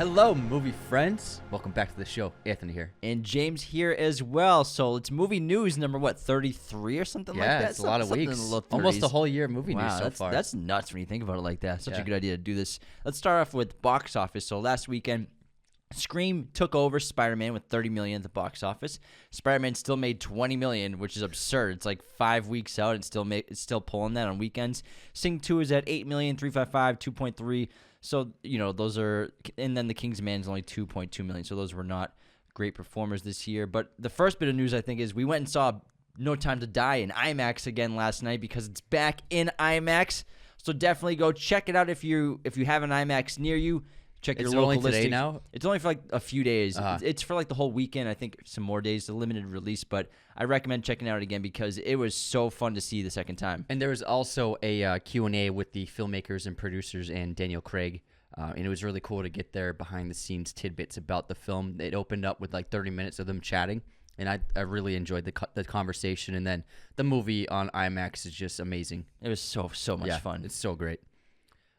Hello, movie friends. Welcome back to the show. Anthony here. And James here as well. So it's movie news number, 33 or something like that? Yeah, it's a lot of Something weeks. in the low 30s. Almost a whole year of movie news so that's, far. That's nuts when you think about it like that. Such Yeah. a good idea to do this. Let's start off with box office. So last weekend, Scream took over Spider-Man with $30 million at the box office. Spider-Man still made $20 million, which is absurd. It's like 5 weeks out and it's still pulling that on weekends. Sing 2 is at $8 million, 355, 2.3. So, those are, and then The King's Man is only $2.2 million. So those were not great performers this year. But the first bit of news, I think, is we went and saw No Time to Die in IMAX again last night because it's back in IMAX. So definitely go check it out if you have an IMAX near you. Check your local listings. Today now? It's only for like a few days. Uh-huh. It's for like the whole weekend. I think some more days, a limited release. But I recommend checking it out again because it was so fun to see the second time. And there was also a Q&A with the filmmakers and producers and Daniel Craig. And it was really cool to get their behind-the-scenes tidbits about the film. It opened up with like 30 minutes of them chatting. And I really enjoyed the conversation. And then the movie on IMAX is just amazing. It was so much fun. It's so great.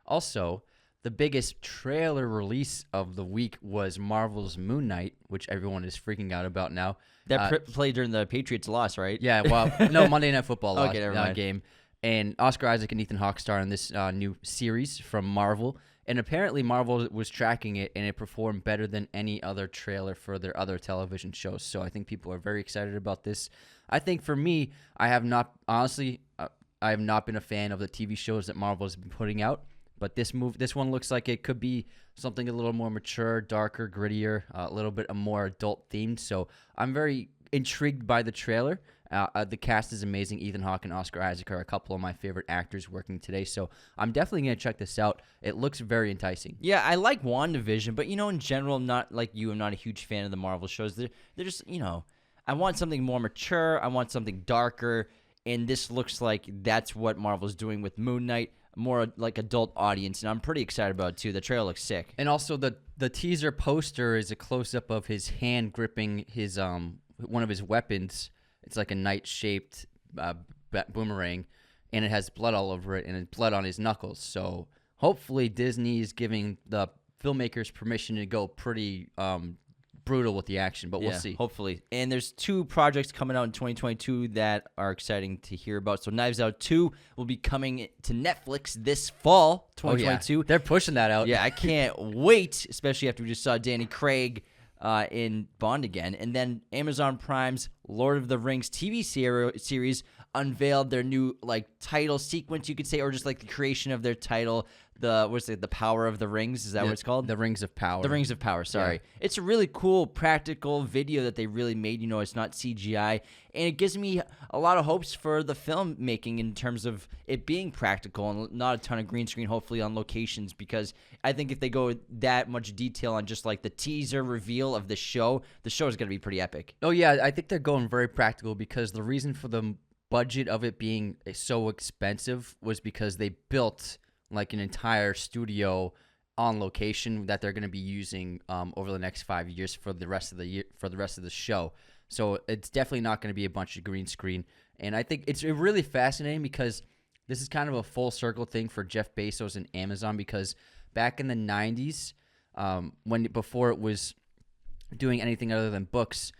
Also, the biggest trailer release of the week was Marvel's Moon Knight, which everyone is freaking out about now. That played during the Patriots loss, right? Yeah, well, no, Monday Night Football Okay, never mind. game. And Oscar Isaac and Ethan Hawke star in this new series from Marvel. And apparently Marvel was tracking it, and it performed better than any other trailer for their other television shows. So I think people are very excited about this. I think for me, I have not been a fan of the TV shows that Marvel has been putting out. But this one looks like it could be something a little more mature, darker, grittier, a little bit more adult themed. So I'm very intrigued by the trailer. The cast is amazing. Ethan Hawke and Oscar Isaac are a couple of my favorite actors working today. So I'm definitely going to check this out. It looks very enticing. Yeah, I like WandaVision, but in general, I'm not like you. I'm not a huge fan of the Marvel shows. They're just, I want something more mature. I want something darker. And this looks like that's what Marvel's doing with Moon Knight. More like adult audience, and I'm pretty excited about it too. The trailer looks sick. And also the teaser poster is a close-up of his hand gripping his one of his weapons. It's like a knight-shaped boomerang, and it has blood all over it, and it's blood on his knuckles. So hopefully Disney is giving the filmmakers permission to go pretty brutal with the action, but we'll see. Hopefully. And there's 2 projects coming out in 2022 that are exciting to hear about. So Knives Out 2 will be coming to Netflix this fall, 2022. Oh, yeah. They're pushing that out. Yeah, I can't wait, especially after we just saw Danny Craig in Bond again. And then Amazon Prime's Lord of the Rings TV series unveiled their new title sequence, you could say, or just like the creation of their title. The Power of the Rings? Is that what it's called? The Rings of Power. The Rings of Power, sorry. Yeah. It's a really cool, practical video that they really made. It's not CGI. And it gives me a lot of hopes for the filmmaking in terms of it being practical and not a ton of green screen, hopefully, on locations. Because I think if they go that much detail on just the teaser reveal of the show is going to be pretty epic. Oh, yeah. I think they're going very practical because the reason for the budget of it being so expensive was because they built an entire studio on location that they're going to be using over the next 5 years for the rest of the show. So it's definitely not going to be a bunch of green screen. And I think it's really fascinating because this is kind of a full circle thing for Jeff Bezos and Amazon, because back in the 90s, before it was doing anything other than books,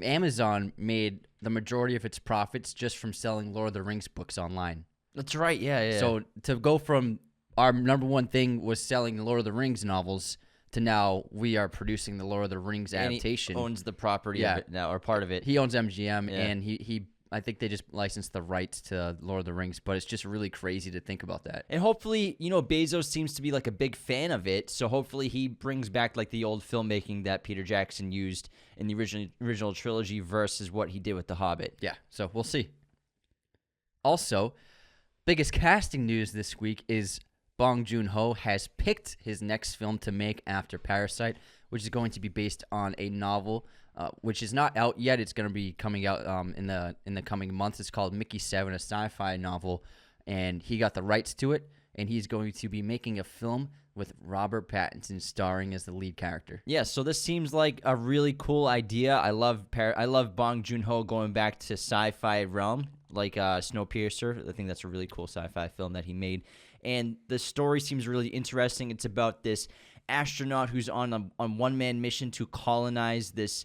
Amazon made the majority of its profits just from selling Lord of the Rings books online. That's right, yeah. So to go from our number one thing was selling the Lord of the Rings novels to now we are producing the Lord of the Rings adaptation. And he owns the property of it now, or part of it. He owns MGM, and he I think they just licensed the rights to Lord of the Rings, but it's just really crazy to think about that. And hopefully, Bezos seems to be a big fan of it, so hopefully he brings back the old filmmaking that Peter Jackson used in the original trilogy versus what he did with The Hobbit. Yeah, so we'll see. Also, biggest casting news this week is Bong Joon Ho has picked his next film to make after Parasite, which is going to be based on a novel, which is not out yet. It's going to be coming out in the coming months. It's called Mickey 7, a sci-fi novel, and he got the rights to it, and he's going to be making a film with Robert Pattinson starring as the lead character. Yeah, so this seems like a really cool idea. I love Bong Joon Ho going back to sci-fi realm, like Snowpiercer. I think that's a really cool sci-fi film that he made. And the story seems really interesting. It's about this astronaut who's on a one-man mission to colonize this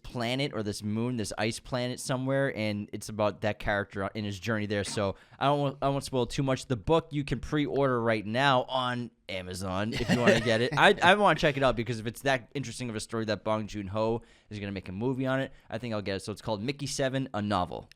planet or this moon, this ice planet somewhere, and it's about that character in his journey there. So I won't spoil too much. The book you can pre-order right now on Amazon if you want to get it. I want to check it out because if it's that interesting of a story that Bong Joon Ho is going to make a movie on it, I think I'll get it. So it's called Mickey 7, a novel.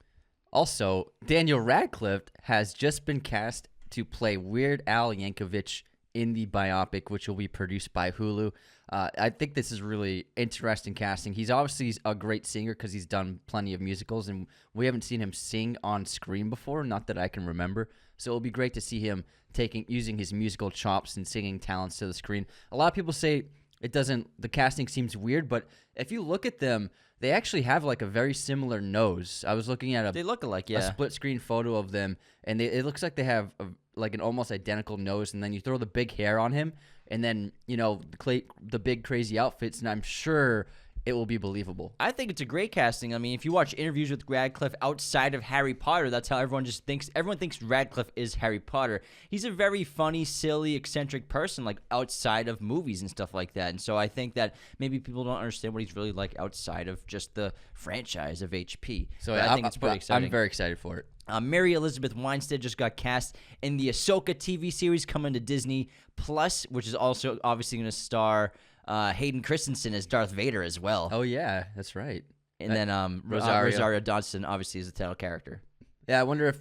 Also, Daniel Radcliffe has just been cast to play Weird Al Yankovic in the biopic, which will be produced by Hulu. I think this is really interesting casting. He's obviously a great singer because he's done plenty of musicals, and we haven't seen him sing on screen before, not that I can remember. So it'll be great to see him using his musical chops and singing talents to the screen. A lot of people say the casting seems weird, but if you look at them, they actually have like a very similar nose. I was looking at they look alike, yeah. a split screen photo of them, and it looks like they have like an almost identical nose, and then you throw the big hair on him, and then, the big crazy outfits, and I'm sure it will be believable. I think it's a great casting. I mean, if you watch interviews with Radcliffe outside of Harry Potter, that's how everyone thinks. Everyone thinks Radcliffe is Harry Potter. He's a very funny, silly, eccentric person, like outside of movies and stuff like that. And so I think that maybe people don't understand what he's really like outside of just the franchise of HP. So I think it's pretty exciting. I'm very excited for it. Mary Elizabeth Winstead just got cast in the Ahsoka TV series coming to Disney Plus, which is also obviously going to star Hayden Christensen as Darth Vader as well. Oh, yeah, that's right. And then Rosario Dawson obviously is the title character. Yeah, I wonder if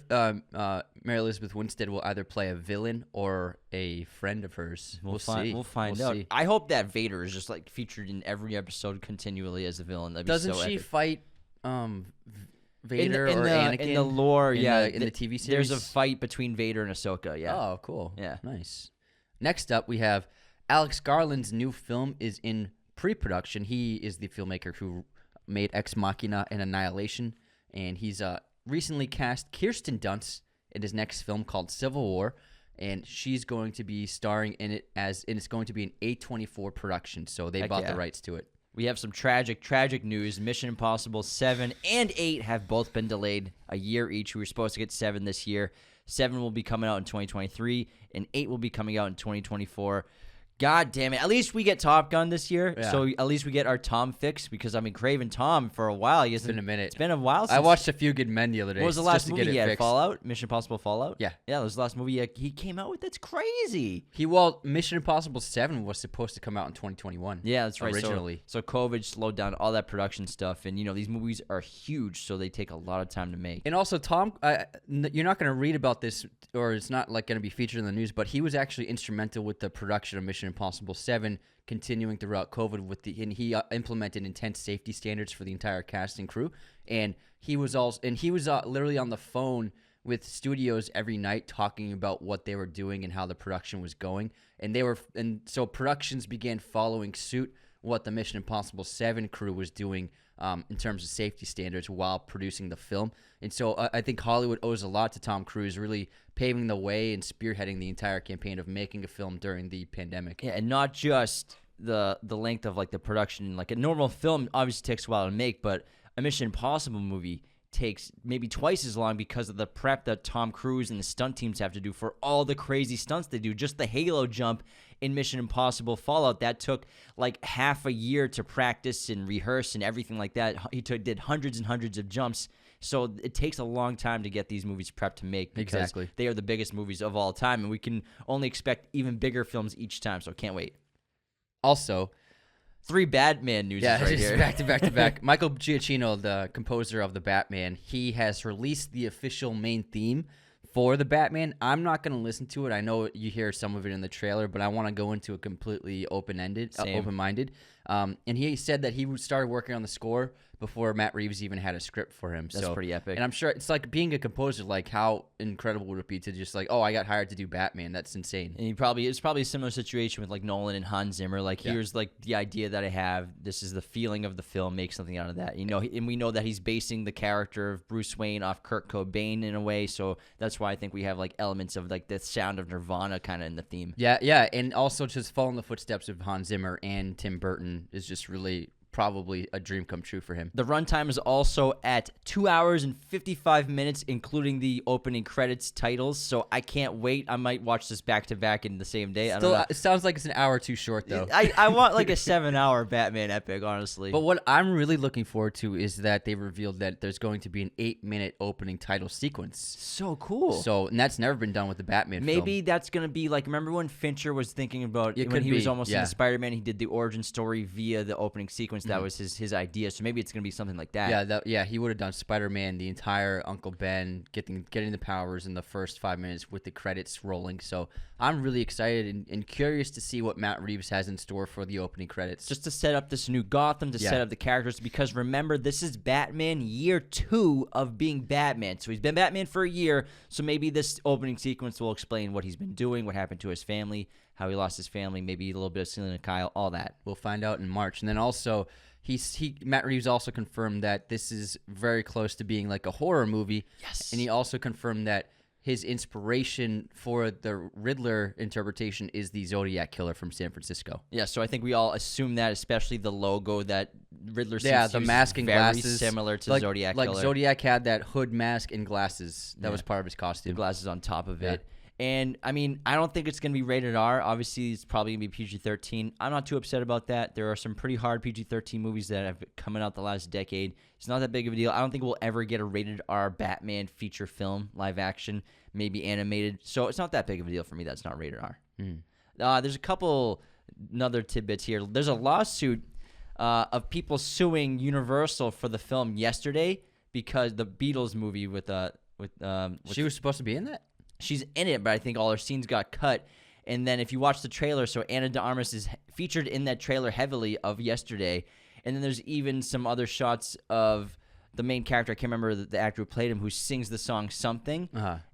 Mary Elizabeth Winstead will either play a villain or a friend of hers. We'll see. We'll find out. I hope that Vader is just like featured in every episode continually as a villain. That'd be Doesn't so she epic. Fight Vader or Anakin? In the lore, in the TV series? There's a fight between Vader and Ahsoka, yeah. Oh, cool. Yeah. Nice. Next up, we have Alex Garland's new film is in pre-production. He is the filmmaker who made Ex Machina and Annihilation, and he's recently cast Kirsten Dunst in his next film called Civil War, and she's going to be starring in it and it's going to be an A24 production, so they bought the rights to it. We have some tragic news. Mission Impossible 7 and 8 have both been delayed a year each. We were supposed to get 7 this year. 7 will be coming out in 2023, and 8 will be coming out in 2024. God damn it. At least we get Top Gun this year, so at least we get our Tom fix, because I've been craving Tom for a while. It's been a minute. It's been a while since. I watched A Few Good Men the other day. What was the last movie he had? Fixed. Fallout? Mission Impossible Fallout? Yeah. Yeah, that was the last movie he came out with. That's crazy. Mission Impossible 7 was supposed to come out in 2021. Yeah, that's right. Originally. So COVID slowed down all that production stuff, and, these movies are huge, so they take a lot of time to make. And also, Tom, you're not going to read about this, or it's not like going to be featured in the news, but he was actually instrumental with the production of Mission Impossible 7, continuing throughout COVID and he implemented intense safety standards for the entire cast and crew. And he was literally on the phone with studios every night talking about what they were doing and how the production was going. And so productions began following suit what the Mission Impossible 7 crew was doing in terms of safety standards while producing the film. And so I think Hollywood owes a lot to Tom Cruise really paving the way and spearheading the entire campaign of making a film during the pandemic. Yeah, and not just the length of like the production. Like a normal film obviously takes a while to make, but a Mission Impossible movie takes maybe twice as long because of the prep that Tom Cruise and the stunt teams have to do for all the crazy stunts they do. Just the Halo jump in Mission Impossible Fallout, that took like half a year to practice and rehearse and everything like that. He did hundreds and hundreds of jumps. So it takes a long time to get these movies prepped to make, because they are the biggest movies of all time, and we can only expect even bigger films each time, so can't wait. Also, 3 Batman news right here. back to back. Michael Giacchino, the composer of the Batman, he has released the official main theme for the Batman. I'm not going to listen to it. I know you hear some of it in the trailer, but I want to go into it completely open-minded. And he said that he started working on the score before Matt Reeves even had a script for him. That's pretty epic. And I'm sure it's like being a composer, like how incredible would it be to just like, oh, I got hired to do Batman. That's insane. And it's probably a similar situation with like Nolan and Hans Zimmer. Like, here's like the idea that I have. This is the feeling of the film. Make something out of that. And we know that he's basing the character of Bruce Wayne off Kurt Cobain in a way. So that's why I think we have like elements of like the sound of Nirvana kind of in the theme. Yeah. And also just following the footsteps of Hans Zimmer and Tim Burton is just really probably a dream come true for him. The runtime is also at 2 hours and 55 minutes, including the opening credits titles. So I can't wait. I might watch this back to back in the same day. I don't know. It sounds like it's an hour too short, though. I want like a 7-hour Batman epic, honestly. But what I'm really looking forward to is that they revealed that there's going to be an 8-minute opening title sequence. So cool. So, and that's never been done with the Batman Maybe film. that's going to be like, remember when Fincher was thinking about It when could he was be, almost in yeah. the Spider-Man, he did the origin story via the opening sequence. That was his idea. So maybe it's going to be something like that. Yeah, he would have done Spider-Man, the entire Uncle Ben, getting the powers in the first 5 minutes with the credits rolling. So I'm really excited and curious to see what Matt Reeves has in store for the opening credits. Just to set up this new Gotham, to set up the characters, because remember, this is Batman year 2 of being Batman. So he's been Batman for a year, so maybe this opening sequence will explain what he's been doing, what happened to his family, how he lost his family, maybe a little bit of Selena Kyle, all that. We'll find out in March. And then also, Matt Reeves also confirmed that this is very close to being like a horror movie. Yes. And he also confirmed that his inspiration for the Riddler interpretation is the Zodiac Killer from San Francisco. Yeah, so I think we all assume that, especially the logo that Riddler seems Yeah, to the use mask and very glasses. similar to like, Zodiac like Killer. Zodiac had that hood mask and glasses. That was part of his The costume. glasses on top of Yeah. it. And, I mean, I don't think it's going to be rated R. Obviously, it's probably going to be PG-13. I'm not too upset about that. There are some pretty hard PG-13 movies that have come out the last decade. It's not that big of a deal. I don't think we'll ever get a rated R Batman feature film, live action, maybe animated. So it's not that big of a deal for me that's not rated R. There's a couple other tidbits here. There's a lawsuit of people suing Universal for the film Yesterday, because the Beatles movie with She was supposed to be in that? she's in it, but I think all her scenes got cut. And then if you watch the trailer, so Ana de Armas is featured in that trailer heavily of Yesterday. And then there's even some other shots of the main character. I can't remember the actor who played him, who sings the song Something.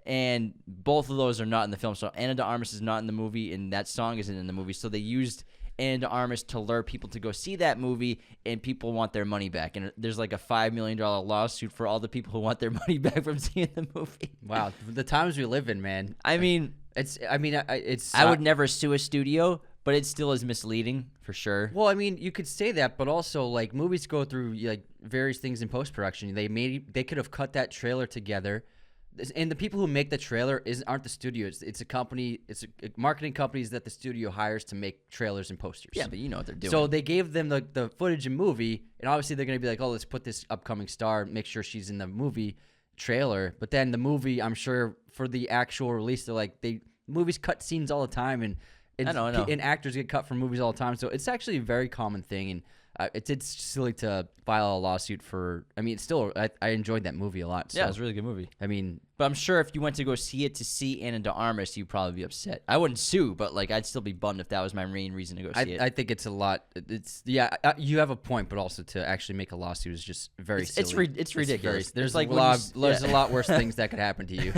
And both of those are not in the film. So Ana de Armas is not in the movie, and that song isn't in the movie. So they used Ana de Armas to lure people to go see that movie, and people want their money back. And there's like a $5 million lawsuit for all the people who want their money back from seeing the movie. Wow, the times we live in, man. I mean, I would never sue a studio, but it still is misleading for sure. Well, I mean, you could say that, but also like movies go through like various things in post production. They could have cut that trailer together, and the people who make the trailer aren't the studios. It's a company. It's a marketing companies that the studio hires to make trailers and posters. Yeah, but you know what they're doing. So they gave them the footage and movie, and obviously they're going to be like, oh, let's put this upcoming star, make sure she's in the movie trailer. But then the movie, I'm sure for the actual release, they're like movies cut scenes all the time, and I know. and actors get cut from movies all the time. So it's actually a very common thing, and it's silly to file a lawsuit for. I mean, it's still I enjoyed that movie a lot. So, yeah, it was a really good movie. I mean, but I'm sure if you went to go see it to see Ana de Armas, you'd probably be upset. I wouldn't sue, but like I'd still be bummed if that was my main reason to go see it. I think it's a lot. You have a point, but also to actually make a lawsuit is just very silly. It's ridiculous. There's like there's a lot worse things that could happen to you.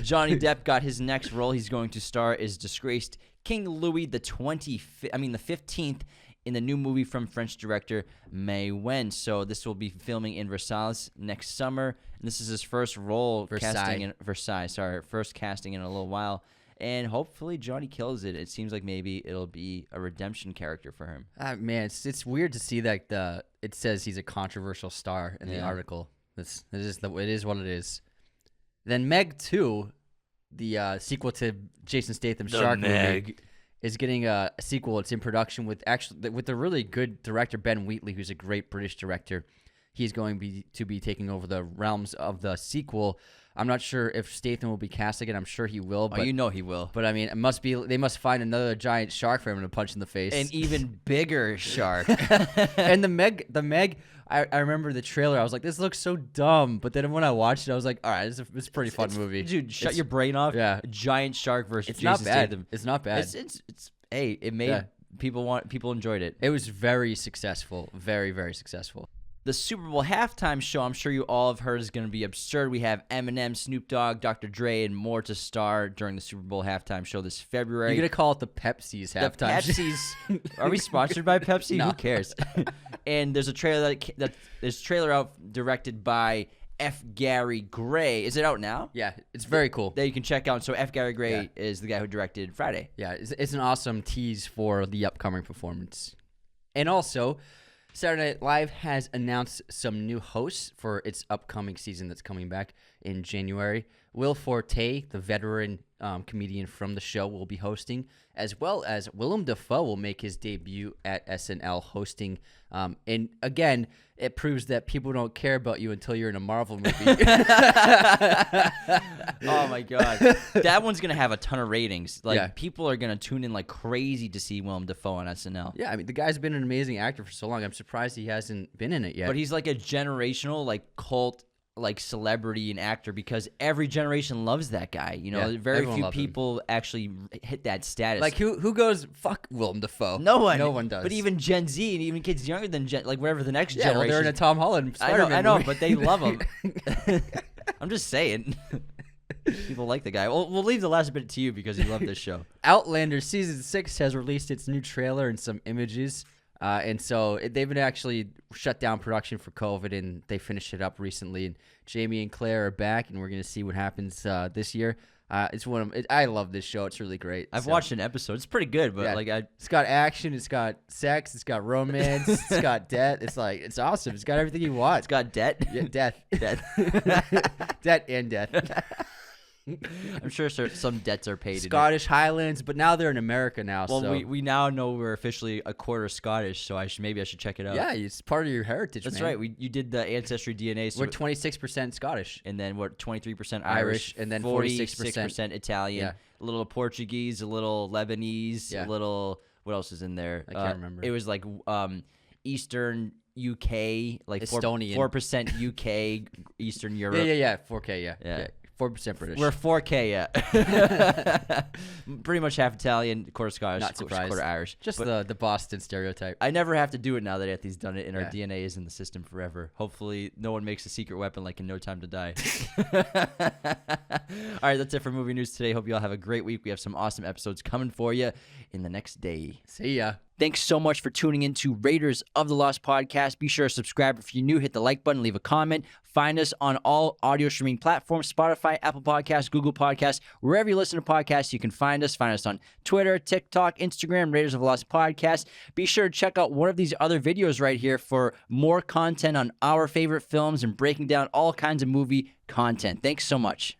Johnny Depp got his next role. He's going to star as disgraced King Louis the 15th in the new movie from French director Mai Wen. So this will be filming in Versailles next summer. And this is his first role casting in Versailles. First casting in a little while. And hopefully Johnny kills it. It seems like maybe it'll be a redemption character for him. Man, it's weird to see that it says he's a controversial star in the article. It is what it is. Then Meg II, the sequel to Jason Statham's Shark movie, is getting a sequel. It's in production with a really good director, Ben Wheatley, who's a great British director. He's going to be taking over the realms of the sequel. I'm not sure if Statham will be cast again. I'm sure he will. But, you know he will. But I mean, they must find another giant shark for him to punch in the face. An even bigger shark. And the Meg. I remember the trailer. I was like, this looks so dumb. But then when I watched it, I was like, all right, it's a pretty fun movie. Dude, shut your brain off. Yeah. A giant shark versus It's Jason not bad. Statham. It's not bad. It made people enjoyed it. It was very successful. Very, very successful. The Super Bowl halftime show, I'm sure you all have heard, is going to be absurd. We have Eminem, Snoop Dogg, Dr. Dre, and more to star during the Super Bowl halftime show this February. You're going to call it the Pepsi's halftime show. Pepsi's. Are we sponsored by Pepsi? No. Who cares? And there's a trailer there's a trailer out directed by F. Gary Gray. Is it out now? Yeah, it's very cool. That you can check out. So F. Gary Gray is the guy who directed Friday. Yeah, it's an awesome tease for the upcoming performance. And also, Saturday Night Live has announced some new hosts for its upcoming season that's coming back in January. Will Forte, the veteran comedian from the show, will be hosting, as well as Willem Dafoe will make his debut at SNL hosting. And again, it proves that people don't care about you until you're in a Marvel movie. Oh my god, that one's gonna have a ton of ratings. Like people are gonna tune in like crazy to see Willem Dafoe on SNL. Yeah, I mean the guy's been an amazing actor for so long. I'm surprised he hasn't been in it yet. But he's like a generational like cult like celebrity and actor because every generation loves that guy. You know, very few people actually hit that status. Like who goes fuck Willem Dafoe? No one does. But even Gen Z and even kids younger than like whatever the next generation. Well, they're in a Tom Holland Spider-Man I know, movie. but they love him. I'm just saying. People like the guy. We'll leave the last bit to you because you love this show. Outlander Season 6 has released its new trailer and some images. And so they've been actually shut down production for COVID, and they finished it up recently. And Jamie and Claire are back, and we're going to see what happens this year. I love this show. It's really great. I've watched an episode. It's pretty good, but it's got action, it's got sex, it's got romance, it's got death. It's awesome. It's got everything you want. It's got debt. Yeah, death. Debt and death. I'm sure some debts are paid. Scottish Highlands, but now they're in America now. Well, so. we now know we're officially a quarter Scottish, so maybe I should check it out. Yeah, it's part of your heritage. That's man. right. You did the ancestry DNA. So we're 26% Scottish, and then we're 23% Irish, and then 46% Italian. Yeah. A little Portuguese, a little Lebanese, yeah. a little what else is in there? I can't remember. It was like Eastern UK, like Estonian. 4% UK, Eastern Europe. Yeah. 4K. Yeah. 4% British. We're 4K, yeah. Pretty much half Italian, quarter Scottish, Not surprised. quarter Irish. Just the Boston stereotype. I never have to do it now that Anthony's done it, and our DNA is in the system forever. Hopefully, no one makes a secret weapon like in No Time to Die. All right, that's it for movie news today. Hope you all have a great week. We have some awesome episodes coming for you in the next day. See ya. Thanks so much for tuning in to Raiders of the Lost podcast. Be sure to subscribe if you're new. Hit the like button, leave a comment. Find us on all audio streaming platforms, Spotify, Apple Podcasts, Google Podcasts. Wherever you listen to podcasts, you can find us. Find us on Twitter, TikTok, Instagram, Raiders of the Lost podcast. Be sure to check out one of these other videos right here for more content on our favorite films and breaking down all kinds of movie content. Thanks so much.